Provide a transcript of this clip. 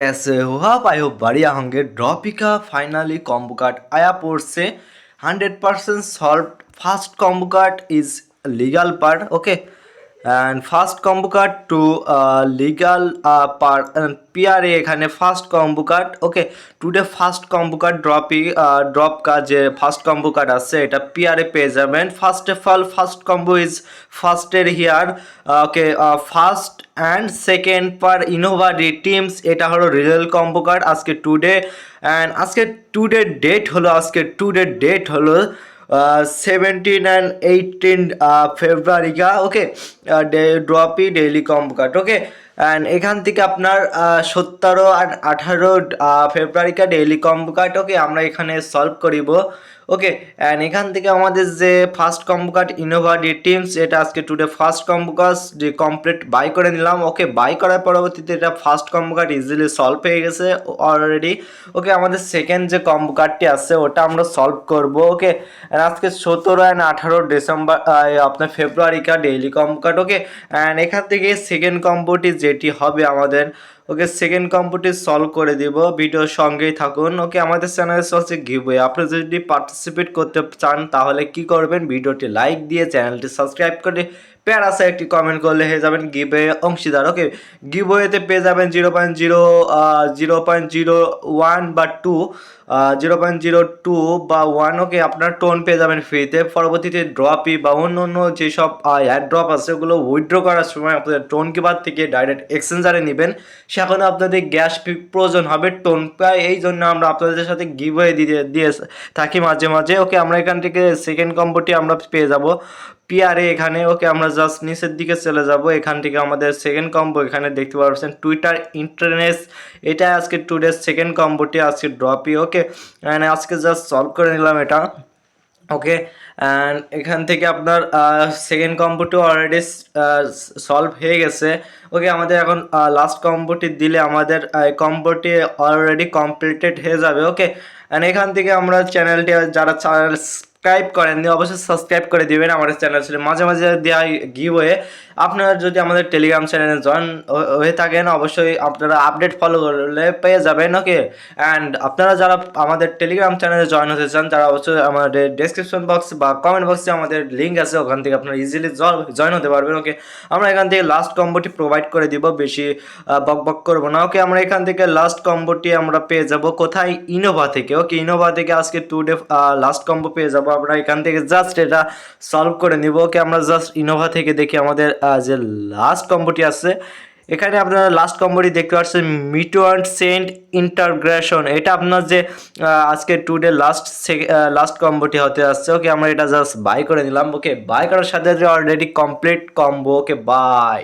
ऐसे हुआ पायो बढ़िया होंगे ड्रॉपी का फाइनली कॉम्बो कार्ड आया पोर्ट से 100% solve fast combo card is legal part okay and fast combo card to legal part PRA এখানে ফার্স্ট কম্বো কার্ড ওকে today first combo card drop কা যে ফার্স্ট কম্বো কার্ড আছে এটা PRA পেয়ে যাবেন first of all first combo is ফার্স্টের here okay first and second পার ইনোভা ডি টিমস এটা হলো রিয়েল কম্বো কার্ড আজকে টুডে অ্যান্ড আজকে ডেট হলো 17 and 18 ফেব্রুয়ারি का ওকে ড্রপি daily combo card okay and এখান থেকে আপনার 17 আর 18 ফেব্রুয়ারি का ডেইলি কম্বো কার্ড ওকে আমরা এখানে সলভ করিব ওকে অ্যান্ড এখান থেকে আমাদের যে ফার্স্ট কম্বো কার্ড ইনোভা ডি টিমস এটা আজকে টুডে ফার্স্ট কম্বো কার্ড যে কমপ্লিট বাই করে নিলাম ওকে বাই করার পরবর্তীতে এটা first combo card easily solve হয়ে গেছে অলরেডি ওকে আমাদের সেকেন্ড যে কম্বো কার্ডটি আছে ওটা আমরা সলভ করব ওকে আজকে 17 and 18 ডিসেম্বর আপনার ফেব্রুয়ারি का daily combo card okay and এখান থেকে সেকেন্ড কম্বোটি যেটি হবে আমাদের ওকে সেকেন্ড কম্বোটি সলভ করে দিব ভিডিওর সঙ্গেই থাকুন ওকে আমাদের চ্যানেলে চলছে গিভওয়ে আপনি যদি পার্টিসিপেট করতে চান তাহলে কি করবেন ভিডিওটি লাইক দিয়ে চ্যানেলটি সাবস্ক্রাইব করে প্যারাসে একটি কমেন্ট করলে হয়ে যাবেন গিভওয়ে অংশীদার ওকে গিভওয়েতে পেয়ে যাবেন 0.01 বা 2 0.02 বা 1 ওকে আপনার টোন পেয়ে যাবেন ফ্রিতে পরবর্তীতে ড্রপই বা অন্য যেসব অ্যাড ড্রপ আছে ওগুলো উইথড্র করার সময় আপনাদের টোন কিপার থেকে ডাইরেক্ট এক্সচেঞ্জারে নেবেন সেখানে আপনাদের গ্যাস প্রয়োজন হবে টোন পায় এই জন্য আমরা আপনাদের সাথে গিভওয়ে দিয়ে থাকি মাঝে মাঝে ওকে আমরা এখান থেকে সেকেন্ড কম্বোটি আমরা পেয়ে যাব পিআরএ এখানে ওকে আমরা জাস্ট নিচের দিকে চলে যাব এখান থেকে আমাদের সেকেন্ড কম্বো এখানে দেখতে পাচ্ছেন টুইটার ইন্টারনেট এটা আজকে টুডে সেকেন্ড কম্বোটি আজকে ড্রপই ওকে অ্যান্ড আজকে জাস্ট সলভ করে নিলাম এটা ওকে অ্যান্ড এখান থেকে আপনার সেকেন্ড কম্বোটি অলরেডি সলভ হয়ে গেছে ওকে আমাদের এখন লাস্ট কম্বোটি দিলে আমাদের কম্বোটি অলরেডি কমপ্লিটেড হয়ে যাবে ওকে অ্যান্ড এখান থেকে আমরা চ্যানেলটি যারা সাবস্ক্রাইব করেননি অবশ্যই সাবস্ক্রাইব করে দিবেন আমাদের চ্যানেল ছিল মাঝে মাঝে দেওয়া গিভওয়ে আপনারা যদি আমাদের টেলিগ্রাম চ্যানেলে জয়েন হয়ে থাকেন অবশ্যই আপনারা আপডেট ফলো করলে পেয়ে যাবেন ওকে অ্যান্ড আপনারা যারা আমাদের টেলিগ্রাম চ্যানেলে জয়েন হতে চান তারা অবশ্যই আমাদের ডেসক্রিপশন বক্স বা কমেন্ট বক্সে আমাদের লিঙ্ক আছে ওখান থেকে আপনারা ইজিলি জয়েন হতে পারবেন ওকে আমরা এখান থেকে লাস্ট কম্বোটি প্রোভাইড করে দিব বেশি বক করবো না ওকে আমরা এখান থেকে লাস্ট কম্বোটি আমরা পেয়ে যাব কোথায় ইনোভা থেকে ওকে ইনোভা থেকে আজকে টুডে লাস্ট কম্বো পেয়ে যাব আমরা এখান থেকে জাস্ট এটা সলভ করে নিব ওকে আমরা জাস্ট ইনোভা থেকে দেখি আমাদের যে লাস্ট কম্বোটি আছে এখানে আপনারা লাস্ট কম্বোটি দেখতে পাচ্ছেন মিটো অ্যান্ড সেন্ট ইন্টারগ্রেশন এটা আপনার যে আজকে টুডে লাস্ট কম্বোটি হতে আসছে ওকে আমরা এটা জাস্ট বাই করে নিলাম ওকে বাই করার সাথে already complete combo okay bye.